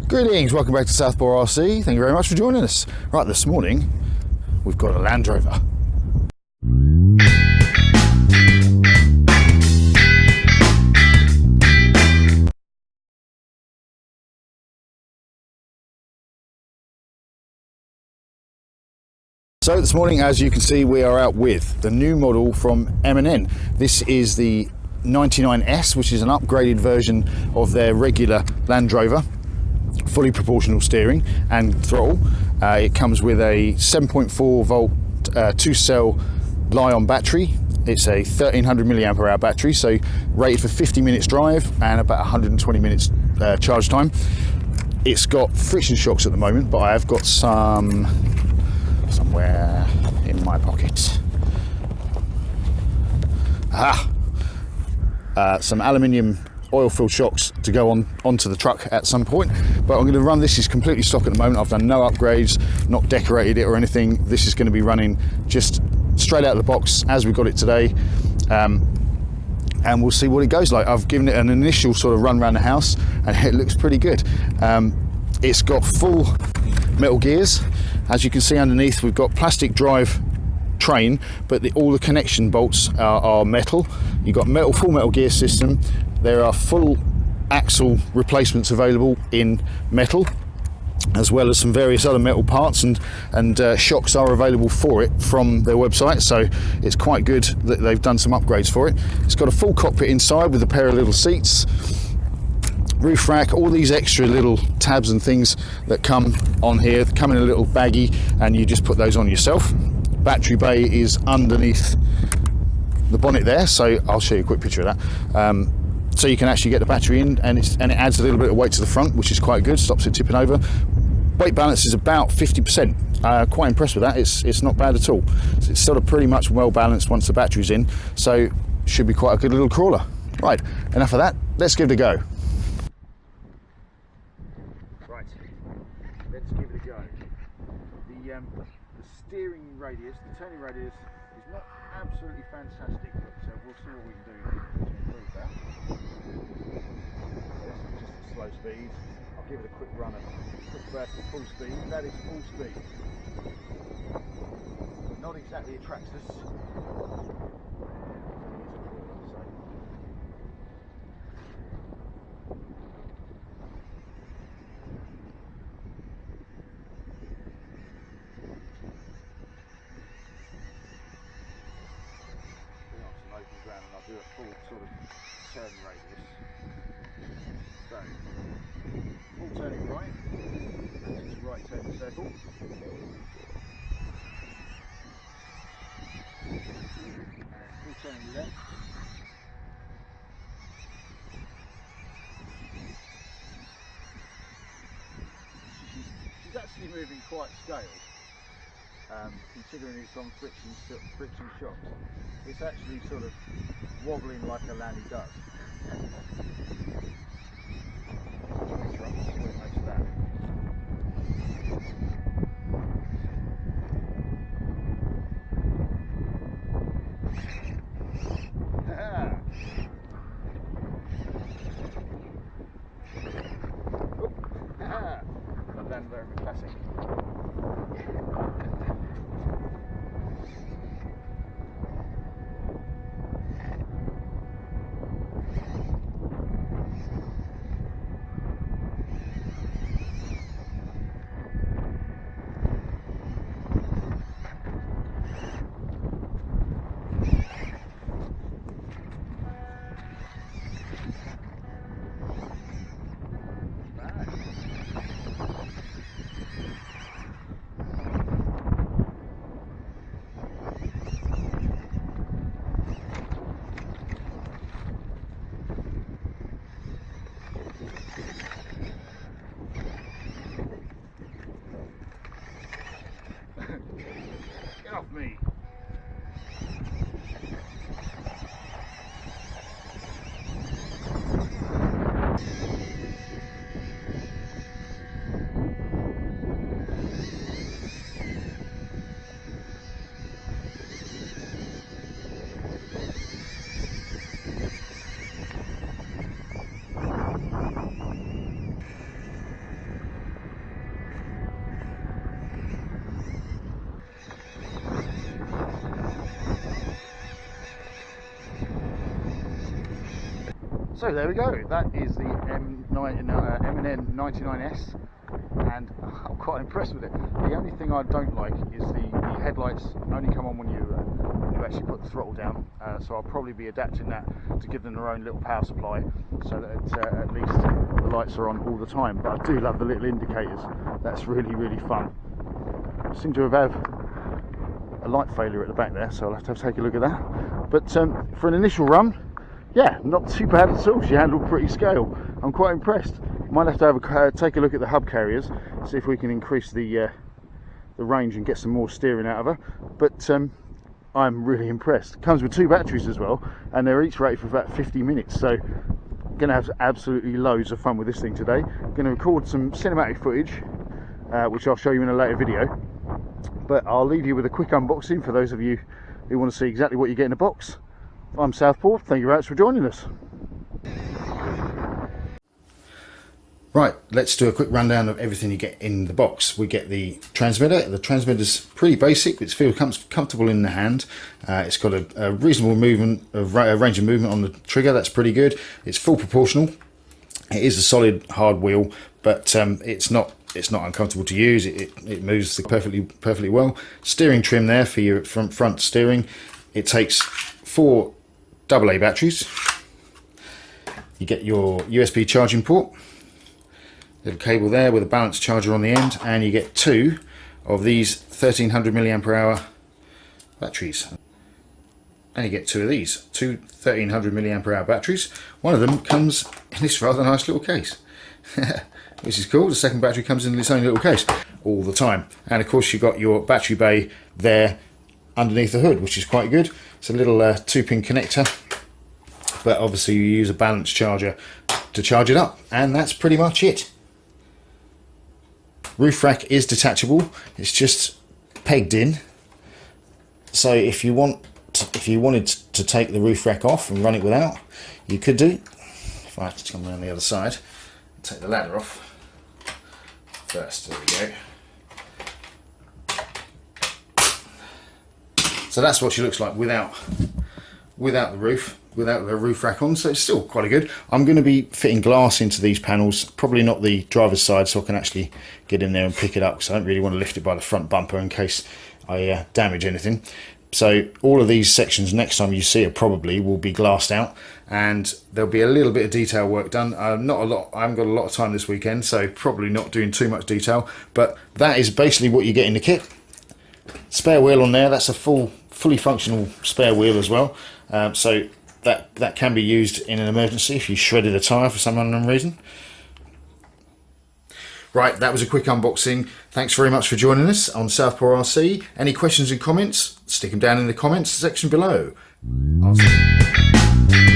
Greetings, welcome back to Southpaw RC. Thank you very much for joining us. Right, this morning we've got a Landrover. So this morning, as you can see, we are out with the new model from M&N. This is the 99s, which is an upgraded version of their regular Landrover. Fully proportional steering and throttle. It comes with a 7.4 volt 2-cell Li-on battery. It's a 1300 milliamp hour battery, so rated for 50 minutes drive and about 120 minutes charge time. It's got friction shocks at the moment, but I have got some somewhere in my pocket. Some aluminium oil-filled shocks to go onto the truck at some point, but I'm going to run this is completely stock at the moment. I've done no upgrades, not decorated it or anything. This is going to be running just straight out of the box as we got it today, and we'll see what it goes like. I've given it an initial sort of run around the house and it looks pretty good. It's got full metal gears. As you can see underneath, we've got plastic drive train, but all the connection bolts are metal. You've got full metal gear system. There are full axle replacements available in metal, as well as some various other metal parts, and shocks are available for it from their website, so it's quite good that they've done some upgrades for it. It's got a full cockpit inside with a pair of little seats, roof rack, all these extra little tabs and things that come on here. They come in a little baggie and you just put those on yourself. Battery bay is underneath the bonnet there, so I'll show you a quick picture of that. So you can actually get the battery in, and it adds a little bit of weight to the front, which is quite good, stops it tipping over. Weight balance is about 50%. Quite impressed with that. It's not bad at all. So it's sort of pretty much well balanced once the battery's in, so should be quite a good little crawler. Right, enough of that, let's give it a go. Right, let's give it a go. The steering radius, the turning radius is not absolutely fantastic, but we'll see what we can do to improve that. This is just at slow speed. I'll give it a quick run at quick burst at full speed. That is full speed. Not exactly a Traxxas. Open ground, and I'll do a full sort of turn radius. So, full turning right, that's its right turning circle. And full turning left. She's actually moving quite scaled, considering it's on friction shocks. It's actually sort of wobbling like a Lanny does. See what it makes of that. Landrover classic. So there we go, that is the M&N 99s, and I'm quite impressed with it. The only thing I don't like is the headlights only come on when you actually put the throttle down, so I'll probably be adapting that to give them their own little power supply, so that at least the lights are on all the time. But I do love the little indicators, that's really fun. I seem to have had a light failure at the back there, so I'll have to take a look at that. But for an initial run, yeah, not too bad at all. She handled pretty scale. I'm quite impressed. Might have to have take a look at the hub carriers, see if we can increase the range and get some more steering out of her. But I'm really impressed. Comes with 2 batteries as well, and they're each rated for about 50 minutes. So, going to have absolutely loads of fun with this thing today. Going to record some cinematic footage, which I'll show you in a later video. But I'll leave you with a quick unboxing for those of you who want to see exactly what you get in the box. I'm Southpaw, thank you very much for joining us. Right, let's do a quick rundown of everything you get in the box. We get the transmitter. The transmitter's pretty basic, it feels comfortable in the hand. It's got a reasonable range of movement on the trigger, that's pretty good. It's full proportional. It is a solid hard wheel, but it's not uncomfortable to use. It moves perfectly well. Steering trim there for your front steering. It takes 4 AA batteries. You get your USB charging port, little cable there with a balanced charger on the end, and you get 2 of these 1300 mAh batteries. And you get 2 of these, 2 1300 mAh batteries. One of them comes in this rather nice little case, which is cool. The second battery comes in its own little case all the time. And of course you've got your battery bay there underneath the hood, which is quite good. It's a little 2-pin connector, but obviously you use a balanced charger to charge it up, and that's pretty much it. Roof rack is detachable, it's just pegged in, so if you wanted to take the roof rack off and run it without, you could do. If I have to come around the other side, take the ladder off first, there we go. So that's what she looks like without the roof rack on, so it's still quite good. I'm going to be fitting glass into these panels, probably not the driver's side, so I can actually get in there and pick it up, because I don't really want to lift it by the front bumper in case I damage anything. So all of these sections next time you see it probably will be glassed out, and there'll be a little bit of detail work done. Not a lot, I haven't got a lot of time this weekend, so probably not doing too much detail, but that is basically what you get in the kit. Spare wheel on there, that's a fully functional spare wheel as well, so that can be used in an emergency if you shredded a tyre for some unknown reason. Right, that was a quick unboxing. Thanks very much for joining us on Southpaw RC. Any questions and comments, stick them down in the comments section below. I'll see you.